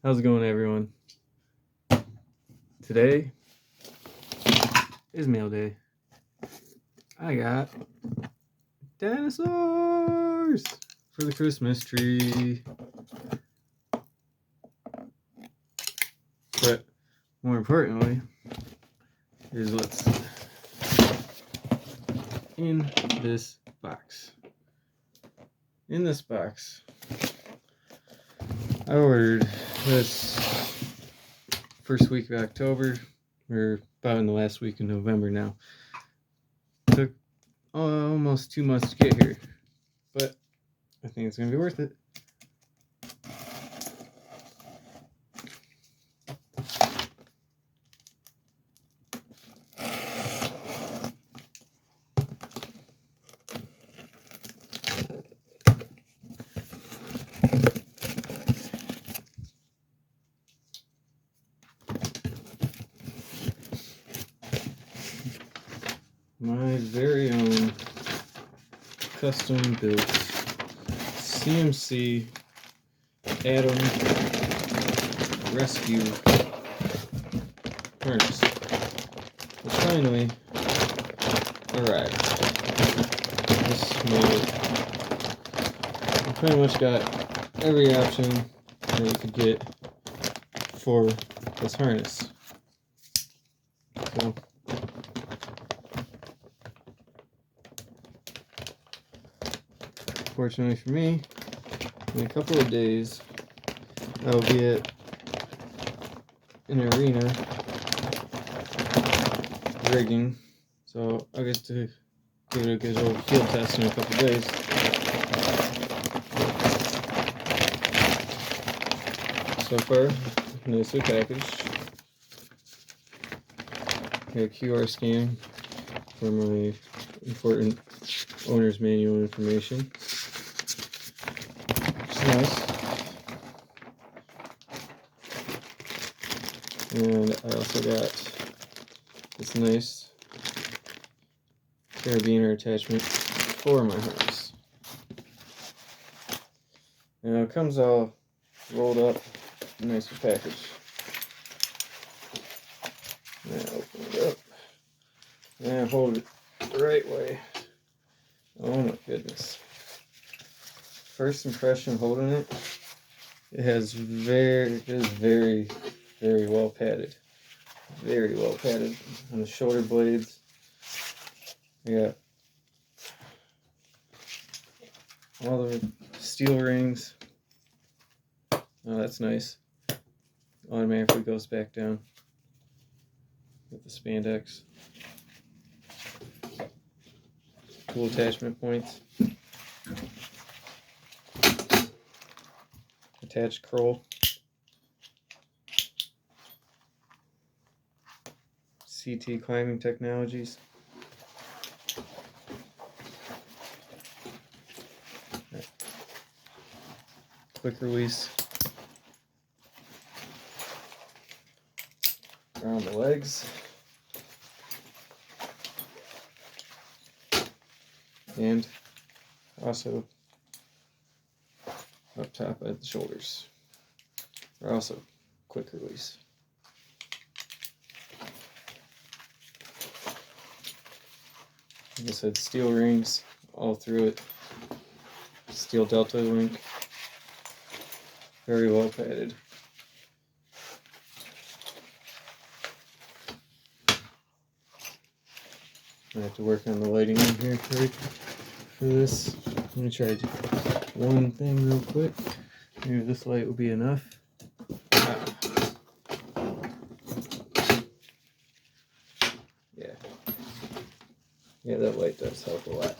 How's it going, everyone? Today is mail day. I got dinosaurs for the Christmas tree. But more importantly, here's what's in this box. In this box, I ordered this first week of October. We're about in the last week of November now. Took almost 2 months to get here, but I think it's going to be worth it. My very own custom built CMC ATOM Rescue Harness, which finally arrived. This mode, I pretty much got every option that you could get for this harness. So fortunately for me, in a couple of days, I'll be at an arena rigging, so I'll get to give it a good old field test in a couple of days. So far, nicely packaged. Got a QR scan for my important owner's manual information. Nice. And I also got this nice carabiner attachment for my harness. Now it comes all rolled up, nicely packaged. Now open it up and hold it the right way. Oh my goodness. First impression holding it, it is very well padded. Very well padded on the shoulder blades. I got all the steel rings. Oh, that's nice. Automatically goes back down with the spandex. Tool attachment points. Attached curl. CT climbing technologies. Quick release around the legs. And also up top at the shoulders are also quick release. Like I said, steel rings all through it. Steel delta link. Very well padded. I have to work on the lighting in here for this. I'm going to try to do one thing real quick. Maybe this light will be enough. Yeah, that light does help a lot.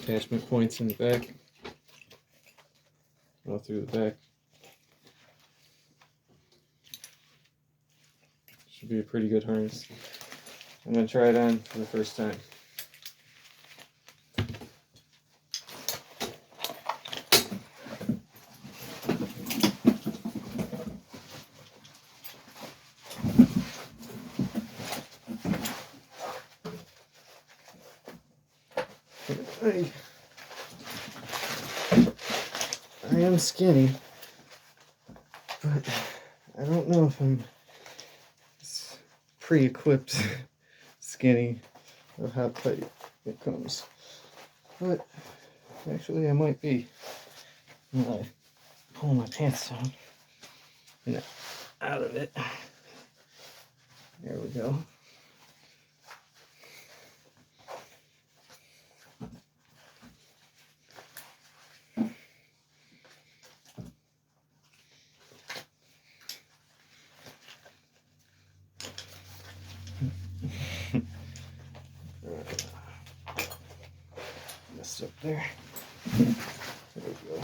Attachment points in the back. All through the back. Should be a pretty good harness. I'm going to try it on for the first time. Hey. I am skinny, but I don't know if I'm pre-equipped skinny of how tight it comes. But actually I might be when I pull my pants down and out of it. There we go. Messed up there. There we go.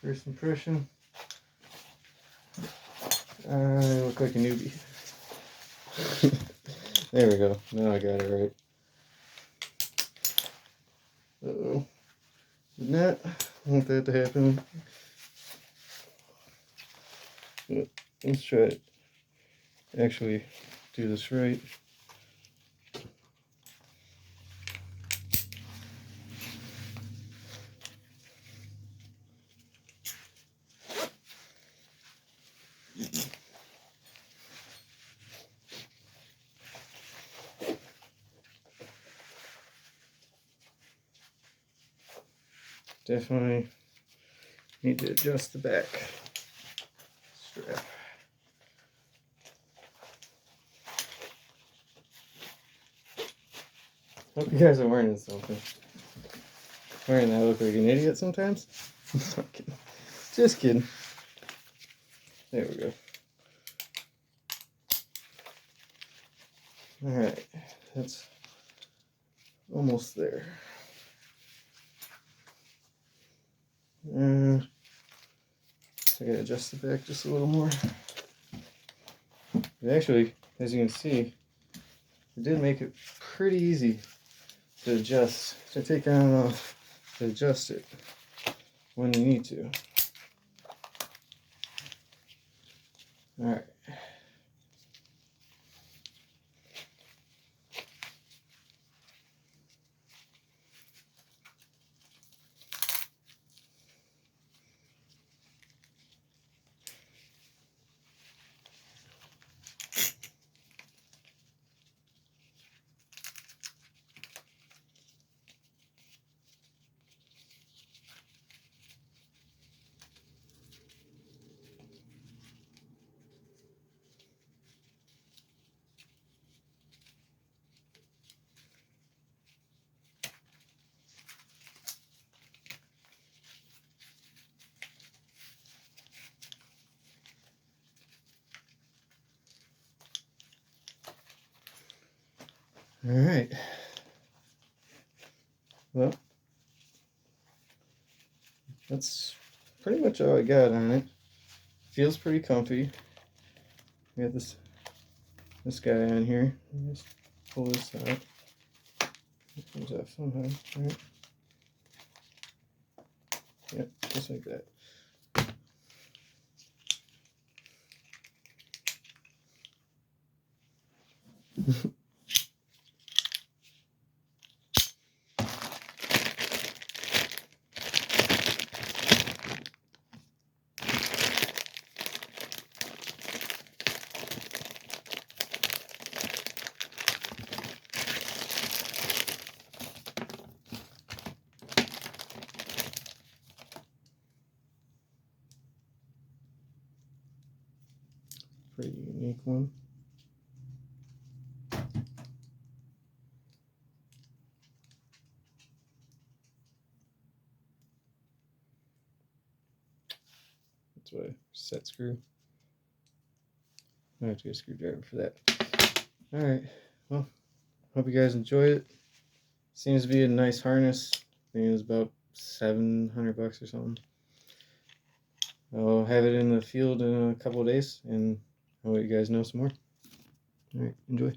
First impression, I look like a newbie. There we go. Now I got it right. Uh-oh. Did not want that to happen. But let's try it. Actually do this right. Definitely need to adjust the back strap. Hope you guys are learning something. Wearing that, I look like an idiot sometimes. Just kidding. There we go. Alright, that's almost there. So I gotta adjust the back just a little more. But actually, as you can see, it did make it pretty easy to adjust, to take on and off, to adjust it when you need to. Alright. Alright. Well, that's pretty much all I got on it. Feels pretty comfy. We got this guy on here. Just pull this out. It comes out somehow, right? Yep, just like that. Pretty unique one. That's why set screw. I have to get a screwdriver for that. Alright, well, hope you guys enjoyed it. Seems to be a nice harness. I think it was about $700 or something. I'll have it in the field in a couple of days, and I'll let you guys know some more. All right, enjoy.